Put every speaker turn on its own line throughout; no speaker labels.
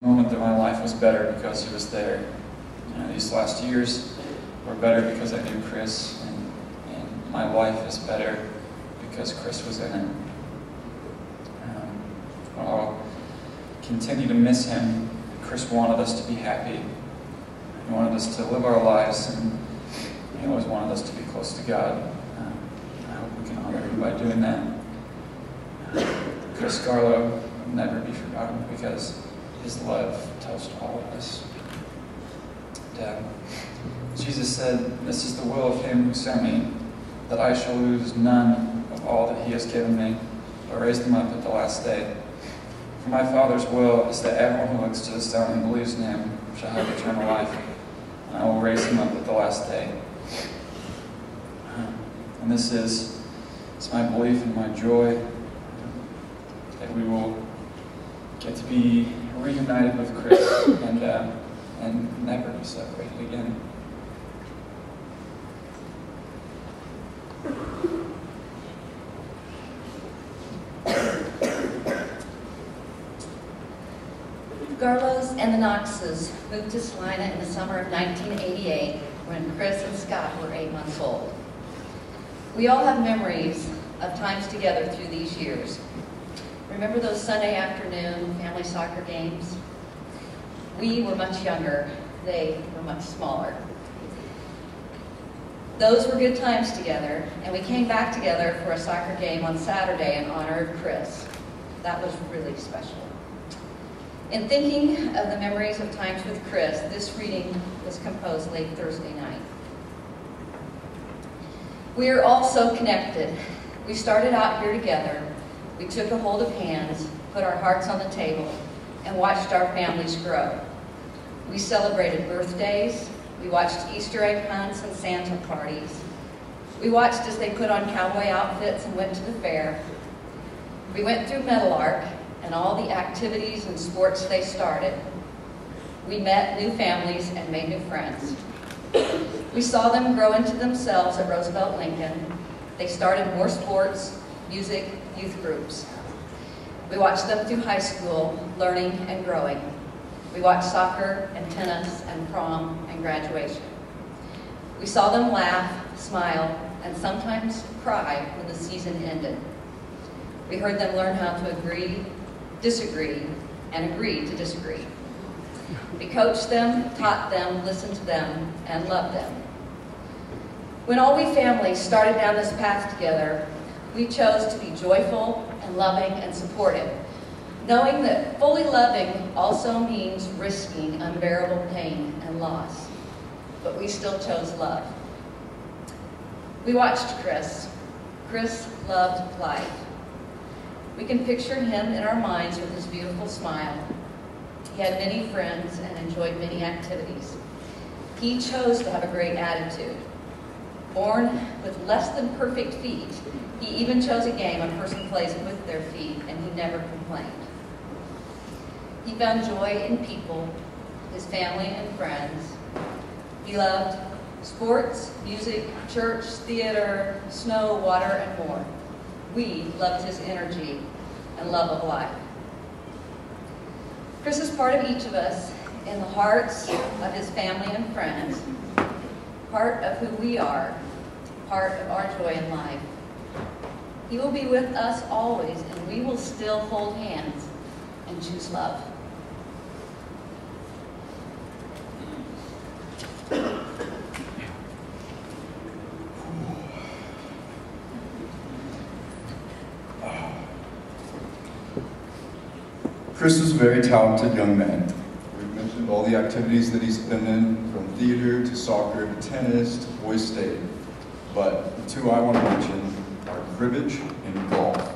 moment that my life was better because he was there. These last years were better because I knew Chris, and my life is better because Chris was in it. I'll continue to miss him. Chris wanted us to be happy. He wanted us to live our lives, and he always wanted us to be close to God. I hope we can honor him by doing that. Chris Garlow will never be forgotten because his love touched all of us. Jesus said, "This is the will of him who sent me, that I shall lose none of all that he has given me, but raise them up at the last day. For my Father's will is that everyone who looks to the Son and believes in him shall have eternal life, and I will raise him up at the last day." And this is my belief and my joy, that we will get to be reunited with Chris and never be separated again.
Garlows and the Knoxes moved to Salina in the summer of 1988 when Chris and Scott were 8 months old. We all have memories of times together through these years. Remember those Sunday afternoon family soccer games? We were much younger. They were much smaller. Those were good times together, and we came back together for a soccer game on Saturday in honor of Chris. That was really special. In thinking of the memories of times with Chris, this reading was composed late Thursday night. We are all so connected. We started out here together. We took a hold of hands, put our hearts on the table, and watched our families grow. We celebrated birthdays. We watched Easter egg hunts and Santa parties. We watched as they put on cowboy outfits and went to the fair. We went through Meadowlark and all the activities and sports they started. We met new families and made new friends. We saw them grow into themselves at Roosevelt Lincoln. They started more sports, music, youth groups. We watched them through high school, learning and growing. We watched soccer and tennis and prom and graduation. We saw them laugh, smile, and sometimes cry when the season ended. We heard them learn how to agree, disagree, and agree to disagree. We coached them, taught them, listened to them, and loved them. When all we families started down this path together, we chose to be joyful and loving and supportive, knowing that fully loving also means risking unbearable pain and loss. But we still chose love. We watched Chris. Chris loved life. We can picture him in our minds with his beautiful smile. He had many friends and enjoyed many activities. He chose to have a great attitude. Born with less than perfect feet, he even chose a game a person plays with their feet, and he never complained. He found joy in people, his family and friends. He loved sports, music, church, theater, snow, water, and more. We loved his energy and love of life. Chris is part of each of us in the hearts of his family and friends, part of who we are, part of our joy in life. He will be with us always, and we will still hold hands and choose love.
Chris is a very talented young man. We've mentioned all the activities that he's been in, from theater to soccer to tennis to boys state. But the two I want to mention are cribbage and golf.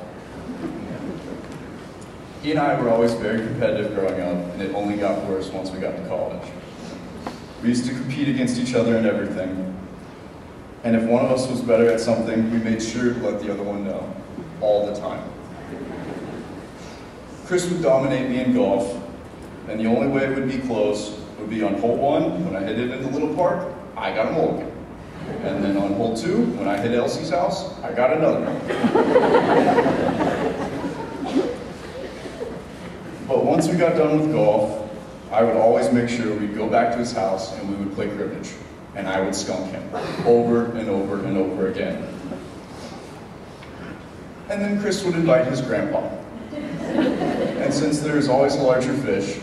He and I were always very competitive growing up, and it only got worse once we got to college. We used to compete against each other in everything. And if one of us was better at something, we made sure to let the other one know, all the time. Chris would dominate me in golf, and the only way it would be close would be on hole 1, when I hit it in the little park, I got a mulligan. And then on hole 2, when I hit Elsie's house, I got another one. But once we got done with golf, I would always make sure we'd go back to his house and we would play cribbage. And I would skunk him over and over and over again. And then Chris would invite his grandpa. And since there is always a larger fish,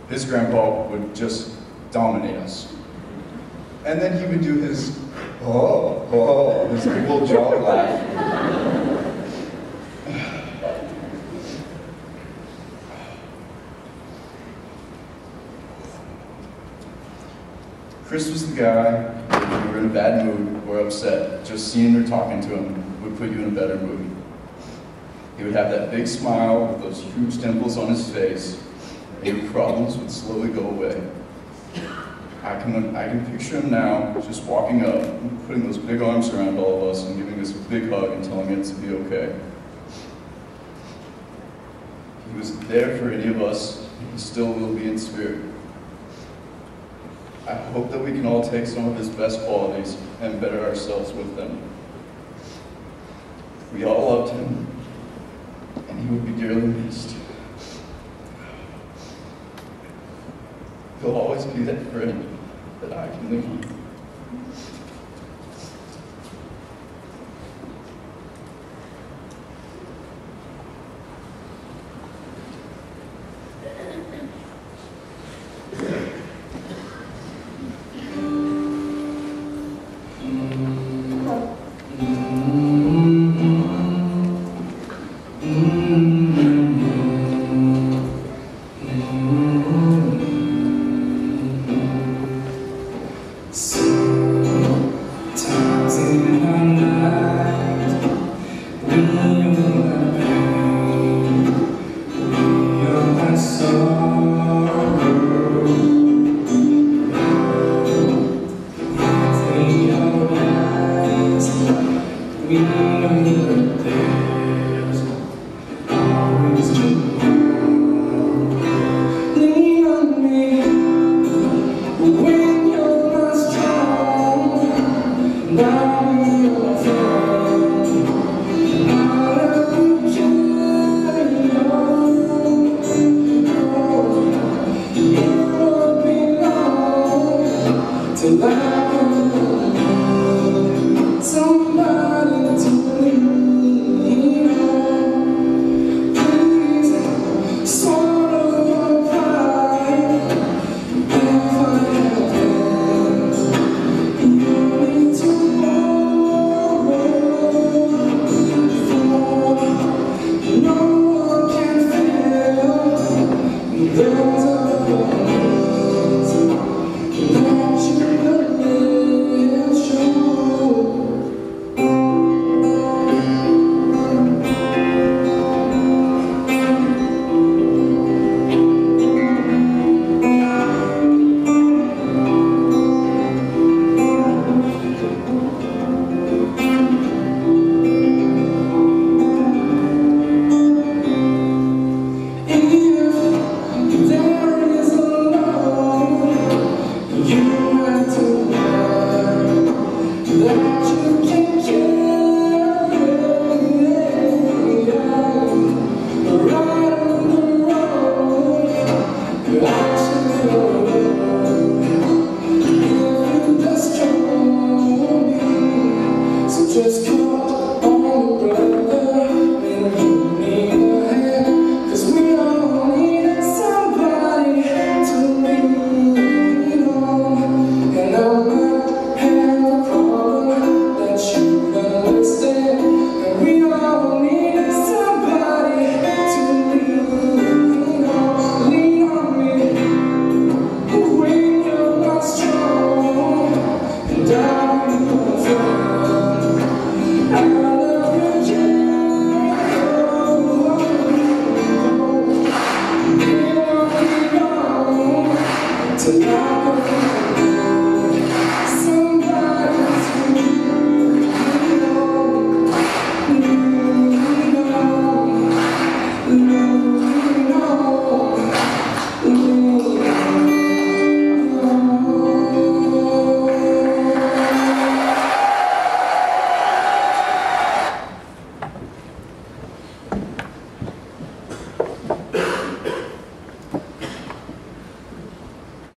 his grandpa would just dominate us. And then he would do his, his big old jolly laugh. Chris was the guy, if you were in a bad mood or upset, just seeing or talking to him would put you in a better mood. He would have that big smile with those huge dimples on his face, and your problems would slowly go away. I can picture him now, just walking up, and putting those big arms around all of us and giving us a big hug and telling us to be okay. He was there for any of us, and he still will be in spirit. I hope that we can all take some of his best qualities and better ourselves with them. We all loved him, and he would be dearly missed. He'll always be that friend that I can lean on.